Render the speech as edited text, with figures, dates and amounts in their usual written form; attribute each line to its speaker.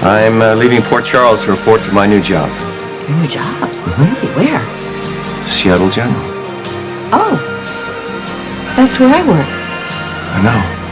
Speaker 1: I'm leaving Port Charles to report to my new job.
Speaker 2: Your new job? Really? Where?
Speaker 1: Seattle General.
Speaker 2: Oh. That's where I work.
Speaker 1: I know.